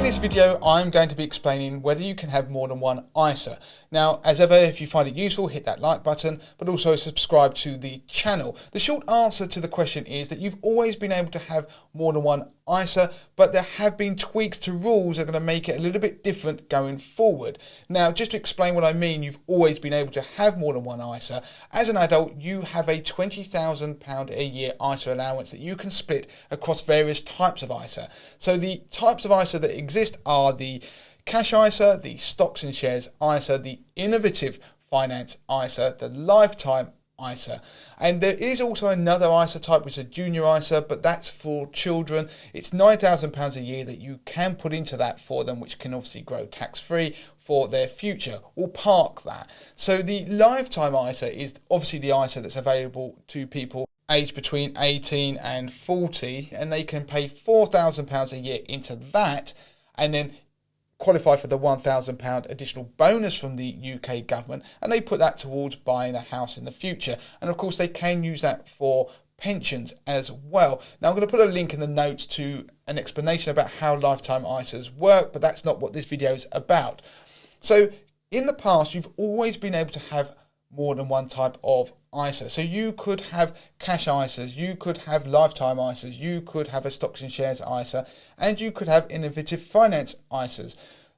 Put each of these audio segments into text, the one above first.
this video, I'm going to be explaining whether you can have more than one ISA. Now, as ever, if you find it useful, hit that like button, but also subscribe to the channel. The short answer to the question is that you've always been able to have more than one ISA, but there have been tweaks to rules that are going to make it a little bit different going forward. Now, just to explain what I mean, you've always been able to have more than one ISA. As an adult, you have a £20,000 a year ISA allowance that you can split across various types of ISA. So the types of ISA that exist are the cash ISA, the stocks and shares ISA, the innovative finance ISA, the lifetime ISA, and there is also another ISA type which is a junior ISA, but that's for children. It's £9,000 a year that you can put into that for them, which can obviously grow tax-free for their future. We'll park that. So the lifetime ISA is obviously the ISA that's available to people aged between 18 and 40, and they can pay £4,000 a year into that and then qualify for the £1,000 additional bonus from the UK government, and they put that towards buying a house in the future. And of course they can use that for pensions as well. Now I'm going to put a link in the notes to an explanation about how lifetime ISAs work, but that's not what this video is about. So in the past, you've always been able to have more than one type of ISA. So you could have cash ISAs, you could have lifetime ISAs, you could have a stocks and shares ISA, and you could have innovative finance ISAs.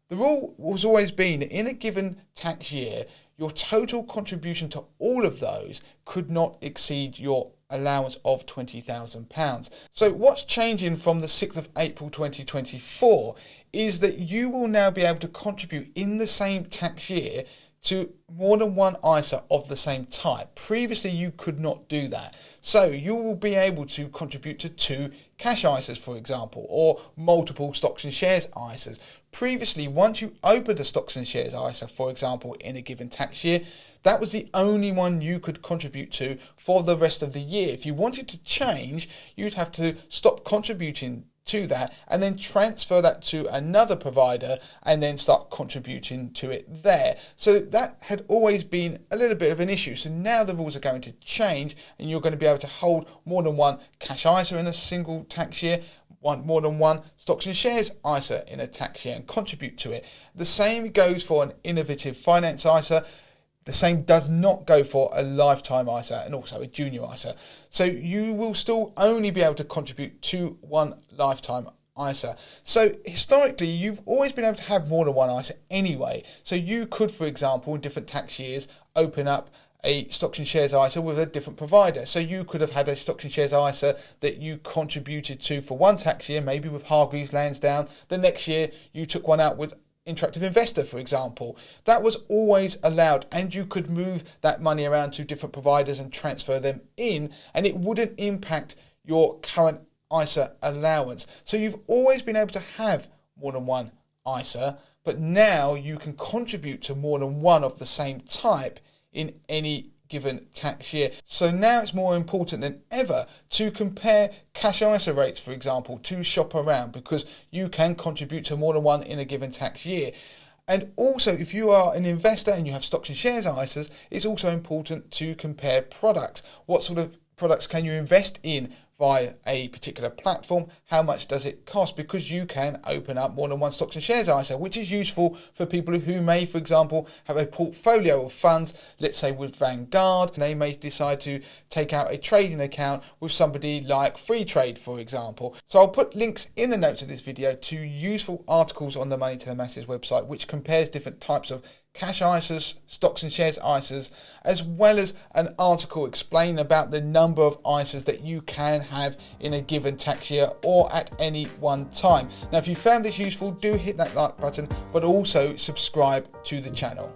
The rule has always been that in a given tax year, your total contribution to all of those could not exceed your allowance of £20,000. So what's changing from the 6th of April 2024 is that you will now be able to contribute in the same tax year to more than one ISA of the same type. Previously, you could not do that. So you will be able to contribute to 2 cash ISAs, for example, or multiple stocks and shares ISAs. Previously, once you opened a stocks and shares ISA, for example, in a given tax year, that was the only one you could contribute to for the rest of the year. If you wanted to change, you'd have to stop contributing to that and then transfer that to another provider and then start contributing to it there. So that had always been a little bit of an issue. So now the rules are going to change and you're going to be able to hold more than one cash ISA in a single tax year, more than one stocks and shares ISA in a tax year and contribute to it. The same goes for an innovative finance ISA. The same does not go for a lifetime ISA and also a junior ISA. So you will still only be able to contribute to one lifetime ISA. So historically, you've always been able to have more than one ISA anyway. So you could, for example, in different tax years, open up a stocks and shares ISA with a different provider. So you could have had a stocks and shares ISA that you contributed to for one tax year, maybe with Hargreaves Lansdown. The next year, you took one out with Interactive Investor, for example. That was always allowed, and you could move that money around to different providers and transfer them in, and it wouldn't impact your current ISA allowance. So you've always been able to have more than one ISA, but now you can contribute to more than one of the same type in any given tax year. So now it's more important than ever to compare cash ISA rates, for example, to shop around, because you can contribute to more than one in a given tax year. And also, if you are an investor and you have stocks and shares ISAs, it's also important to compare products. What sort of products can you invest in via a particular platform? How much does it cost? Because you can open up more than one stocks and shares ISA, which is useful for people who may, for example, have a portfolio of funds, let's say with Vanguard. They may decide to take out a trading account with somebody like Freetrade, for example. So I'll put links in the notes of this video to useful articles on the Money to the Masses website, which compares different types of cash ISAs, stocks and shares ISAs, as well as an article explaining about the number of ISAs that you can have in a given tax year or at any one time. Now, if you found this useful, do hit that like button, but also subscribe to the channel.